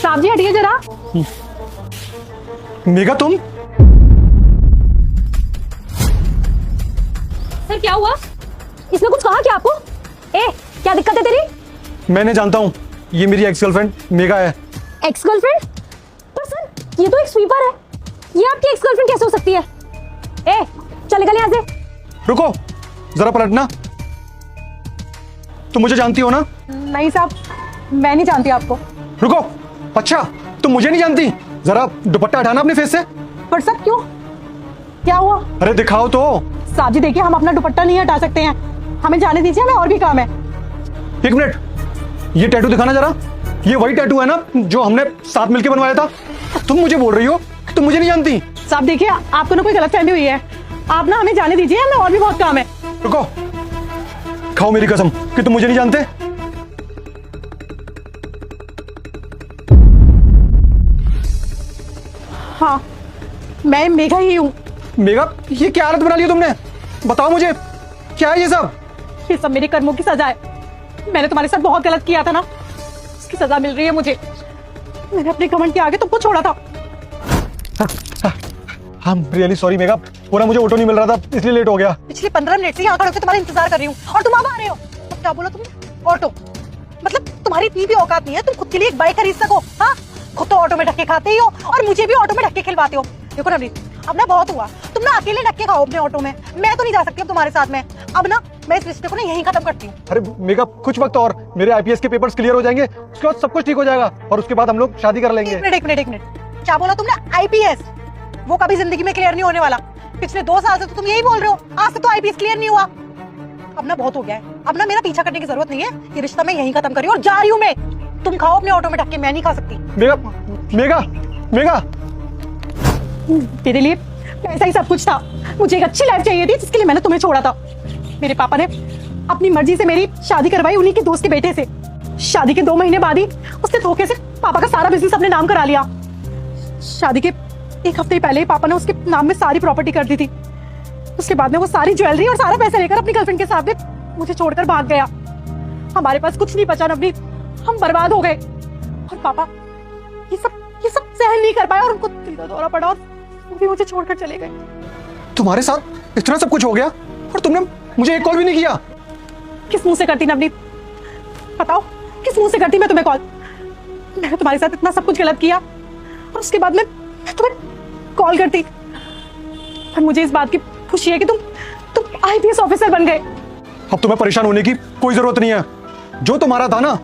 साहब जी हटिए जरा। मेघा तुम? सर क्या हुआ? इसने कुछ कहा क्या आपको? ए क्या दिक्कत है तेरी? मैं नहीं जानता हूँ, ये मेरी एक्स गर्लफ्रेंड मेघा है। Ex girlfriend? पर सर ये तो एक स्वीपर है, ये आपकी एक्स गर्लफ्रेंड कैसे हो सकती है? ए चल निकल यहाँ से। रुको जरा पलटना। तुम मुझे जानती हो ना? नहीं साहब, मैं नहीं जानती आपको। रुको, अच्छा तुम मुझे नहीं जानती? जरा दुपट्टा हटाना अपने फेस से। पर सर क्यों, क्या हुआ? अरे दिखाओ तो। साहब जी देखिए, हम अपना दुपट्टा नहीं हटा सकते हैं, हमें जाने दीजिए, हमें और भी काम है। एक मिनट, ये टैटू दिखाना जरा। ये वही टैटू है ना जो हमने साथ मिलकर बनवाया था? तुम मुझे बोल रही हो कि तुम मुझे नहीं जानती? साहब देखिए, आपको ना कोई गलतफहमी हुई है, आप ना हमें जाने दीजिए, हमें और भी बहुत काम है। रुको, खाओ मेरी कसम कि तुम मुझे नहीं जानते। हाँ मैं मेघा ही हूँ। मेघा, ये क्या हालत बना ली है तुमने? बताओ मुझे, क्या है ये सब? ये सब मेरे कर्मों की सजा है। मैंने तुम्हारे साथ बहुत गलत किया था ना, उसकी सजा मिल रही है मुझे। मैंने अपने घमंड के आगे तुमको छोड़ा था। I'm really sorry मेघा, पूरा मुझे ऑटो नहीं मिल रहा था इसलिए लेट हो गया। पिछले 15 मिनट से यहाँ खड़े होकर तुम्हारा इंतजार कर रही हूँ और तुम अब आ रहे हो। अब क्या बोला तुमने? ऑटो? मतलब तुम्हारी इतनी भी औकात नहीं है, तुम खुद के लिए एक बाइक खरीद सको? हाँ, खुद तो ऑटो में ढक्के खाते ही हो और मुझे भी ऑटो में ढक्के खिलवाते हो। देखो नवनीत, अब ना बहुत हुआ, तुम ना अकेले ढक्के खाओ अपने ऑटो में, मैं तो नहीं जा सकती अब तुम्हारे साथ में। अब ना मैं इस रिश्ते को ना यहीं खत्म करती हूँ। अरे मेघा, कुछ वक्त और, मेरे आईपीएस के पेपर्स क्लियर हो जाएंगे, उसके बाद सब कुछ ठीक हो जाएगा और उसके बाद हम लोग शादी कर लेंगे। एक मिनट, क्या बोला तुमने? आईपीएस? वो कभी जिंदगी में क्लियर नहीं होने वाला। पिछले 2 साल से तो तुम यही बोल रहे हो, आज तक तो आईपीएस क्लियर नहीं हुआ। अब ना बहुत हो गया है, अब ना मेरा पीछा करने की जरूरत नहीं है, ये रिश्ता मैं यहीं खत्म कर रही हूँ और जा रही हूँ मैं। तुम खाओ अपने ऑटो में ढक्के, मैं नहीं खा सकती। मेघा, मेघा, मेघा, तेरे लिए पैसा ही सब कुछ था, मुझे एक अच्छी लाइफ चाहिए थी जिसके लिए मैंने तुम्हें छोड़ा था। मेरे पापा ने अपनी मर्जी से मेरी शादी करवाई उन्हीं के दोस्त के बेटे से। शादी के 2 महीने बाद ही उसने धोखे से पापा का सारा बिजनेस अपने नाम करा लिया। शादी के 1 हफ्ते पहले ही पापा ने उसके नाम में सारी प्रॉपर्टी कर दी थी। उसके बाद में वो सारी ज्वेलरी और सारा पैसा लेकर अपनी गर्लफ्रेंड के साथ में मुझे छोड़कर भाग गया। हमारे पास कुछ नहीं बचा नवनीत, हम बर्बाद हो गए। और पापा ये सब सहन नहीं कर पाया और उनको दिल का दौरा पड़ा और वो भी मुझे छोड़कर चले गए। तुम्हारे साथ इतना सब कुछ हो गया और तुमने मुझे एक कॉल भी नहीं किया? किस मुंह से करती नवनीत, बताओ किस मुंह से करती मैं तुम्हें कॉल? मैंने तुम्हारे साथ इतना सब कुछ गलत किया और उसके बाद मैं तुम्हें कॉल करती। पर मुझे इस बात की खुशी है कि तुम आईपीएस ऑफिसर बन गए। अब तुम्हें परेशान होने की कोई जरूरत नहीं है। जो तुम्हारा था ना